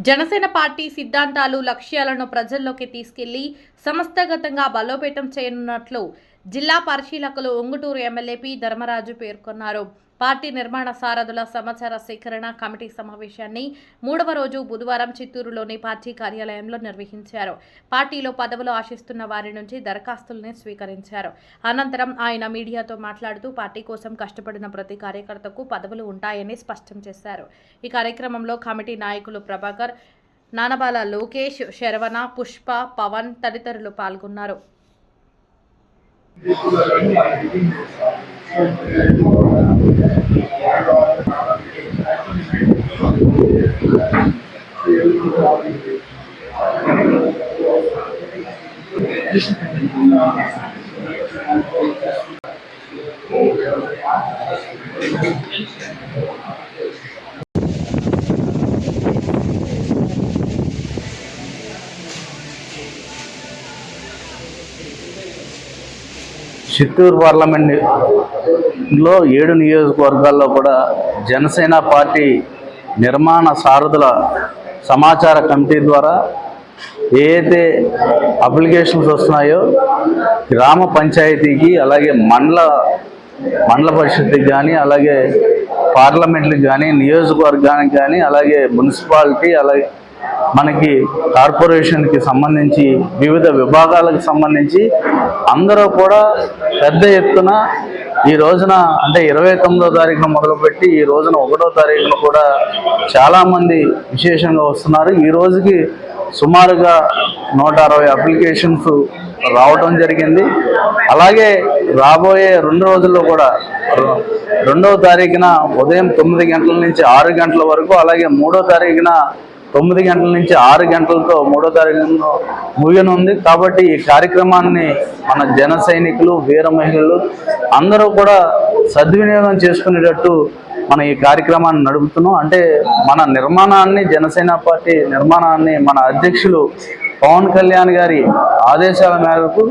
Janasena party సిద్ధాంతాలు లక్ష్యాలను ప్రజల్లోకి తీసుకెళ్లి సంస్థాగతంగా బలోపేతం చేయనున్నట్లు జిల్లా పరిశీలకులు ఉంగుటూరు ఎమ్మెల్యే పి ధర్మరాజు పేర్కొన్నారు. పార్టీ నిర్మాణ సారథుల సమాచార సేకరణ కమిటీ సమావేశాన్ని 3వ రోజు బుధవారం చిత్తూరులోని పార్టీ కార్యాలయంలో నిర్వహించారు. పార్టీలో పదవులు ఆశిస్తున్న వారి నుంచి దరఖాస్తుల్ని స్వీకరించారు. అనంతరం ఆయన మీడియాతో మాట్లాడుతూ పార్టీ కోసం కష్టపడిన ప్రతి కార్యకర్తకు పదవులు ఉంటాయని స్పష్టం చేశారు. ఈ కార్యక్రమంలో కమిటీ నాయకులు ప్రభాకర్, నానబాల లోకేష్, శరవణ, పుష్ప, పవన్ తదితరులు పాల్గొన్నారు. చిత్తూరు పార్లమెంట్లో 7 నియోజకవర్గాల్లో కూడా జనసేన పార్టీ నిర్మాణ సారథుల సమాచార కమిటీ ద్వారా ఏదైతే అప్లికేషన్స్ వస్తున్నాయో గ్రామ పంచాయతీకి, అలాగే మండల పరిషత్కి కానీ, అలాగే పార్లమెంట్కి కానీ, నియోజకవర్గానికి కానీ, అలాగే మున్సిపాలిటీ, అలాగే మనకి కార్పొరేషన్కి సంబంధించి వివిధ విభాగాలకు సంబంధించి అందరూ కూడా పెద్ద ఎత్తున ఈ రోజున అంటే 29వ తారీఖున మొదలుపెట్టి ఈ రోజున 1వ తారీఖున కూడా చాలామంది విశేషంగా వస్తున్నారు. ఈ రోజుకి సుమారుగా 160 అప్లికేషన్స్ రావడం జరిగింది. అలాగే రాబోయే 2 రోజుల్లో కూడా 2వ తారీఖున ఉదయం 9 గంటల నుంచి 6 గంటల వరకు, అలాగే 3వ తారీఖున 9 గంటల నుంచి 6 గంటలతో 3వ తారీఖున ముగియనుంది. కాబట్టి ఈ కార్యక్రమాన్ని మన జన సైనికులు, వీర మహిళలు అందరూ కూడా సద్వినియోగం చేసుకునేటట్టు మనం ఈ కార్యక్రమాన్ని నడుపుతున్నాం. అంటే మన నిర్మాణాన్ని, జనసేన పార్టీ నిర్మాణాన్ని మన అధ్యక్షులు పవన్ కళ్యాణ్ గారి ఆదేశాల మేరకు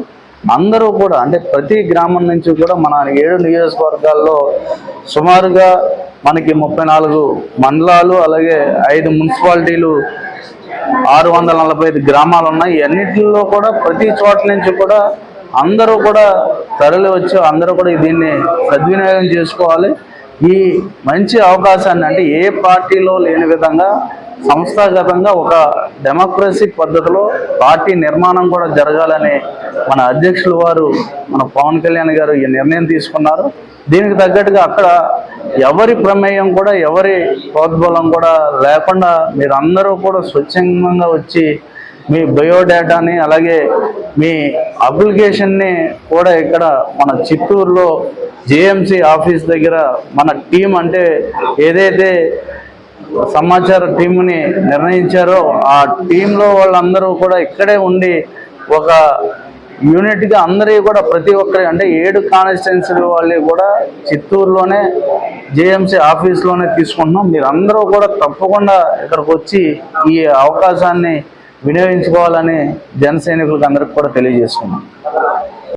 అందరూ కూడా అంటే ప్రతి గ్రామం నుంచి కూడా మన 7 నియోజకవర్గాల్లో సుమారుగా మనకి 34 మండలాలు, అలాగే 5 మున్సిపాలిటీలు, 645 గ్రామాలు ఉన్నాయి. అన్నింటిలో కూడా ప్రతి చోట నుంచి కూడా అందరూ కూడా తరలి వచ్చి అందరూ కూడా దీన్ని సద్వినియోగం చేసుకోవాలి. ఈ మంచి అవకాశాన్ని అంటే ఏ పార్టీలో లేని విధంగా సంస్థాగతంగా ఒక డెమోక్రసీ పద్ధతిలో పార్టీ నిర్మాణం కూడా జరగాలని మన అధ్యక్షులు వారు, మన పవన్ కళ్యాణ్ గారు ఈ నిర్ణయం తీసుకున్నారు. దీనికి తగ్గట్టుగా అక్కడ ఎవరి ప్రమేయం కూడా, ఎవరి ప్రోద్బలం కూడా లేకుండా మీరందరూ కూడా స్వచ్ఛందంగా వచ్చి మీ బయోడేటాని, అలాగే మీ అప్లికేషన్ని కూడా ఇక్కడ మన చిత్తూరులో జేఎంసీ ఆఫీస్ దగ్గర మన టీం అంటే ఏదైతే సమాచార టీంని నిర్ణయించారో ఆ టీంలో వాళ్ళందరూ కూడా ఇక్కడే ఉండి ఒక యూనిట్గా అందరి కూడా ప్రతి ఒక్కరి అంటే 7 కాన్స్టిట్యున్సీ వాళ్ళు కూడా చిత్తూరులోనే జేఎంసీ ఆఫీస్లోనే తీసుకుంటున్నాం. మీరందరూ కూడా తప్పకుండా ఇక్కడికి వచ్చి ఈ అవకాశాన్ని వినియోగించుకోవాలని జన సైనికులకు అందరికి కూడా తెలియజేసుకున్నాం.